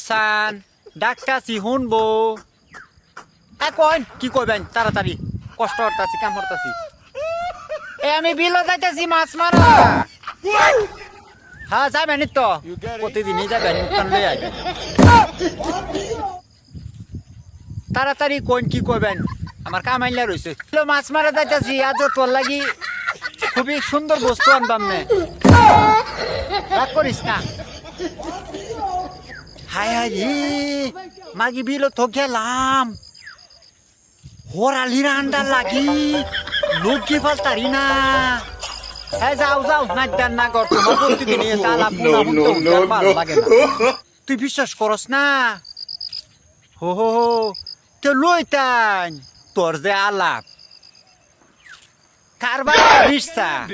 সান ডাক্তারছি শুনবো কইন কি কইবেন তাড়াতাড়ি কষ্ট হতাছি কাম হতাছি আমি বিলো যাইতেছি মাছ মারা হ্যাঁ যাবেন তো প্রতিদিনই যাবেন লই আইবেন তাড়াতাড়ি কইন কি কইবেন আমার কামাইলা রইছে মাছ মারা যাইতেছি আজ তোর লাগি খুবই সুন্দর বস্তু আনবাম নে রাগ করিস না হায় হায় মাগি বিলো তো গেলাম হোরালির আন্ডার লাগি লোক কি ফালতারি না হ্যাঁ যাও যাও নাচ দেন না কর তোমার প্রতিদিন ভালো লাগে না তুই বিশ্বাস করস না হো হো হো তো লইতান তোর যে আলাপ কারবার বিশ্বাস